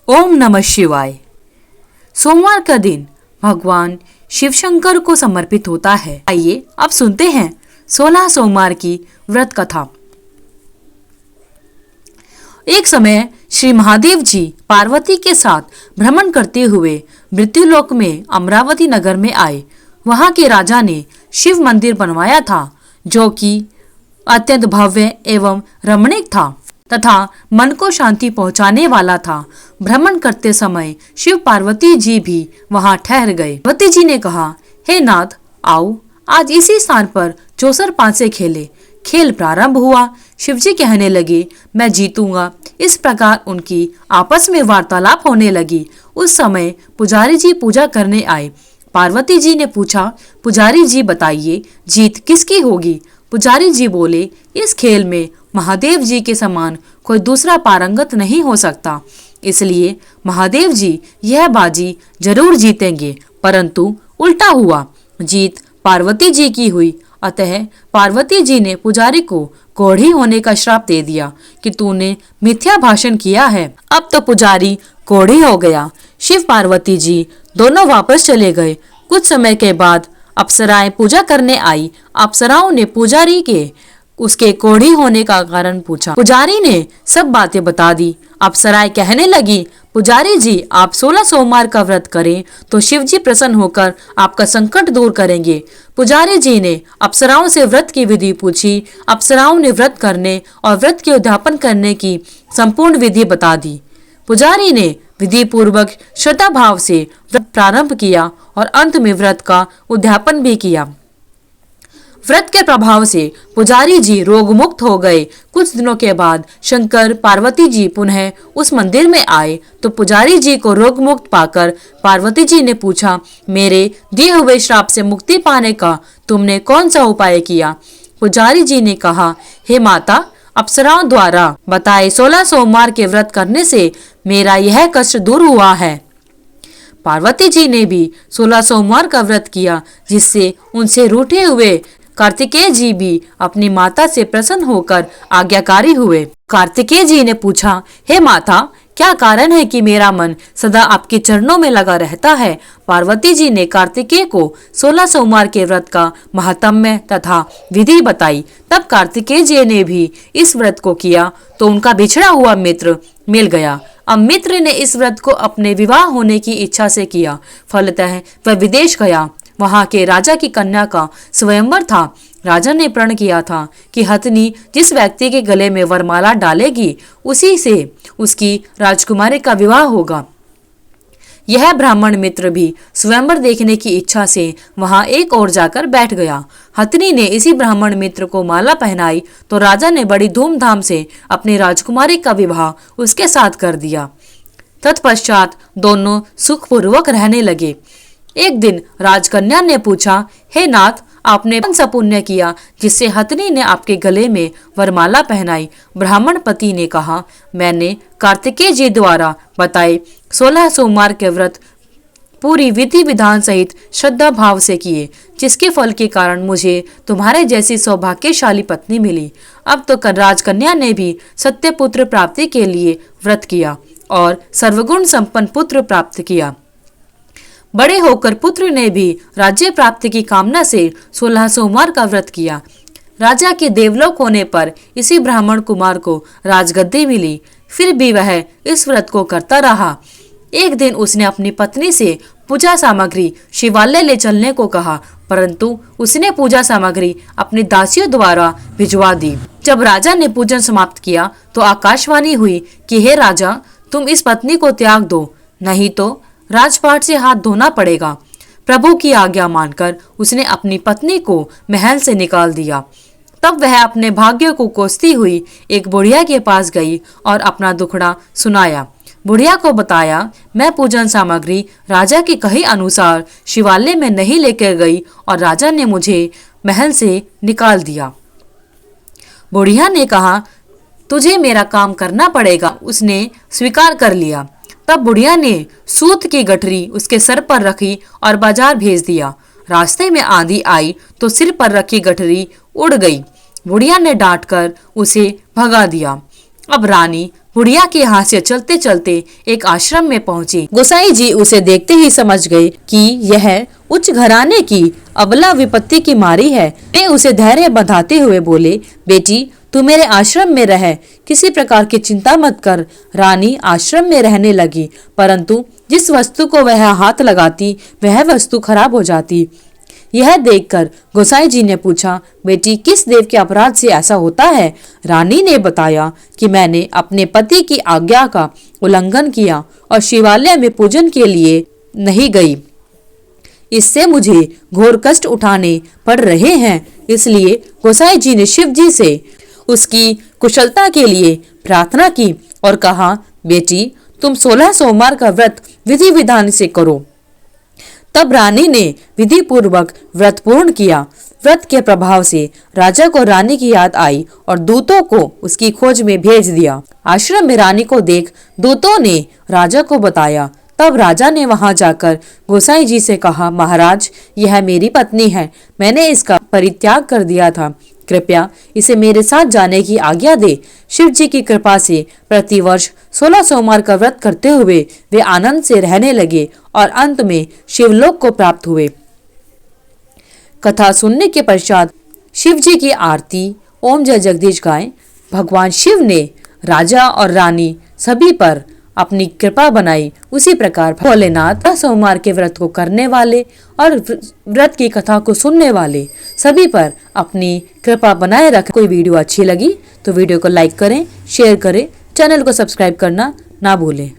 ओम नमः शिवाय। सोमवार का दिन भगवान शिव शंकर को समर्पित होता है। आइए अब सुनते हैं 16 सोमवार की व्रत कथा। एक समय श्री महादेव जी पार्वती के साथ भ्रमण करते हुए मृत्युलोक में अमरावती नगर में आए। वहां के राजा ने शिव मंदिर बनवाया था, जो कि अत्यंत भव्य एवं रमणीक था तथा मन को शांति पहुंचाने वाला था। भ्रमण करते समय शिव पार्वती जी भी वहां ठहर गए। पार्वती जी ने कहा, हे नाथ, आओ आज इसी स्थान पर चौसर पांचे खेले। खेल प्रारंभ हुआ। शिवजी कहने लगे, मैं जीतूंगा। इस प्रकार उनकी आपस में वार्तालाप होने लगी। उस समय पुजारी जी पूजा करने आए। पार्वती जी ने पूछा, पुजारी जी बताइए, जीत किसकी होगी? पुजारी जी बोले, इस खेल में महादेव जी के समान कोई दूसरा पारंगत नहीं हो सकता, इसलिए महादेव जी यह बाजी जरूर जीतेंगे। परंतु उल्टा हुआ, जीत पार्वती जी की हुई। अतः पार्वती जी ने पुजारी को कोढ़ी होने का श्राप दे दिया कि तूने मिथ्या भाषण किया है। अब तो पुजारी कोढ़ी हो गया। शिव पार्वती जी दोनों वापस चले गए। कुछ समय के बाद अप्सराएं पूजा करने आई। अप्सराओं ने पुजारी के उसके कोढ़ी होने का कारण पूछा। पुजारी ने सब बातें बता दी। अप्सराएं कहने लगी, पुजारी जी, आप 16 सोमवार का व्रत करें तो शिव जी प्रसन्न होकर आपका संकट दूर करेंगे। पुजारी जी ने अप्सराओं से व्रत की विधि पूछी। अप्सराओं ने व्रत करने और व्रत के उद्यापन करने की संपूर्ण विधि बता दी। पुजारी ने विधि पूर्वक श्रद्धा भाव से व्रत प्रारंभ किया और अंत में व्रत का उद्यापन भी किया। व्रत के प्रभाव से पुजारी जी रोग मुक्त हो गए। कुछ दिनों के बाद शंकर पार्वती जी पुनः उस मंदिर में आए तो पुजारी जी को रोग मुक्त पाकर पार्वती जी ने पूछा, मेरे दिए हुए श्राप से मुक्ति पाने का तुमने कौन सा उपाय किया? पुजारी जी ने कहा, हे माता, अप्सराओं द्वारा बताए 16 सोमवार के व्रत करने से मेरा यह कष्ट दूर हुआ है। पार्वती जी ने भी 16 सोमवार का व्रत किया, जिससे उनसे रूठे हुए कार्तिकेय जी भी अपनी माता से प्रसन्न होकर आज्ञाकारी हुए। कार्तिकेय जी ने पूछा, हे माता, क्या कारण है कि मेरा मन सदा आपके चरणों में लगा रहता है? पार्वती जी ने कार्तिकेय को 16 सोमवार के व्रत का महात्म्य तथा विधि बताई। तब कार्तिकेय जी ने भी इस व्रत को किया तो उनका बिछड़ा हुआ मित्र मिल गया। अब मित्र ने इस व्रत को अपने विवाह होने की इच्छा से किया। फलतः वह विदेश गया। वहां के राजा की कन्या का स्वयंवर था। राजा ने प्रण किया था कि हथनी जिस व्यक्ति के गले में वरमाला डालेगी, उसी से उसकी राजकुमारी का विवाह होगा। यह ब्राह्मण मित्र भी स्वयंवर देखने की इच्छा से वहां एक ओर जाकर बैठ गया। हथनी ने इसी ब्राह्मण मित्र को माला पहनाई तो राजा ने बड़ी धूमधाम से अपनी राजकुमारी का विवाह उसके साथ कर दिया। तत्पश्चात दोनों सुखपूर्वक रहने लगे। एक दिन राजकन्या ने पूछा, हे नाथ, आपने कौन सा पुण्य किया जिससे हथनी ने आपके गले में वरमाला पहनाई? ब्राह्मण पति ने कहा, मैंने कार्तिकेय जी द्वारा बताए 16 सोमवार के व्रत पूरी विधि विधान सहित श्रद्धा भाव से किए, जिसके फल के कारण मुझे तुम्हारे जैसी सौभाग्यशाली पत्नी मिली। अब तो राजकन्या ने भी सत्य पुत्र प्राप्ति के लिए व्रत किया और सर्वगुण संपन्न पुत्र प्राप्त किया। बड़े होकर पुत्र ने भी राज्य प्राप्ति की कामना से 16 सोमवार का व्रत किया। राजा के देवलोक होने पर इसी ब्राह्मण कुमार को राजगद्दी मिली। फिर भी वह इस व्रत को करता रहा। एक दिन उसने अपनी पत्नी से पूजा सामग्री शिवालय ले चलने को कहा, परंतु उसने पूजा सामग्री अपनी दासियों द्वारा भिजवा दी। जब राजा ने पूजन समाप्त किया तो आकाशवाणी हुई कि हे राजा, तुम इस पत्नी को त्याग दो, नहीं तो राजपाट से हाथ धोना पड़ेगा। प्रभु की आज्ञा मानकर उसने अपनी पत्नी को महल से निकाल दिया। तब वह अपने भाग्य को कोसती हुई एक बुढ़िया के पास गई और अपना दुखड़ा सुनाया। बुढ़िया को बताया, मैं पूजन सामग्री राजा के कहे अनुसार शिवालय में नहीं लेकर गई और राजा ने मुझे महल से निकाल दिया। बुढ़िया ने कहा, तुझे मेरा काम करना पड़ेगा। उसने स्वीकार कर लिया। तब बुढ़िया ने सूत की गठरी उसके सर पर रखी और बाजार भेज दिया। रास्ते में आंधी आई तो सिर पर रखी गठरी उड़ गई। बुढ़िया ने डांटकर उसे भगा दिया। अब रानी बुढ़िया के यहाँ से चलते चलते एक आश्रम में पहुंची। गोसाई जी उसे देखते ही समझ गए कि यह उच्च घराने की अबला विपत्ति की मारी है। वे उसे धैर्य बंधाते हुए बोले, बेटी तू मेरे आश्रम में रह, किसी प्रकार की चिंता मत कर। रानी आश्रम में रहने लगी, परंतु जिस वस्तु को वह हाथ लगाती वह वस्तु खराब हो जाती। यह देखकर गोसाई जी ने पूछा, बेटी किस देव के अपराध से ऐसा होता है? रानी ने बताया कि मैंने अपने पति की आज्ञा का उल्लंघन किया और शिवालय में पूजन के लिए नहीं गई। इससे मुझे घोर कष्ट उठाने पड़ रहे हैं। इसलिए गोसाई जी ने शिव जी से उसकी कुशलता के लिए प्रार्थना की और कहा, बेटी तुम 16 सोमवार का व्रत विधि विधान से करो। तब रानी ने विधि पूर्वक व्रत पूर्ण किया। व्रत के प्रभाव से राजा को रानी की याद आई और दूतों को उसकी खोज में भेज दिया। आश्रम में रानी को देख दूतों ने राजा को बताया। तब राजा ने वहां जाकर गोसाई जी से कहा, महाराज यह मेरी पत्नी है, मैंने इसका परित्याग कर दिया था, कृपया इसे मेरे साथ जाने की आज्ञा दे। शिव जी की कृपा से प्रतिवर्ष 16 सोमवार का व्रत करते हुए वे आनंद से रहने लगे और अंत में शिवलोक को प्राप्त हुए। कथा सुनने के पश्चात शिव जी की आरती ओम जय जगदीश गाएं। भगवान शिव ने राजा और रानी सभी पर अपनी कृपा बनाई। उसी प्रकार भोलेनाथ सोमवार के व्रत को करने वाले और व्रत की कथा को सुनने वाले सभी पर अपनी कृपा बनाए रखें। कोई वीडियो अच्छी लगी तो वीडियो को लाइक करें, शेयर करें, चैनल को सब्सक्राइब करना ना भूलें।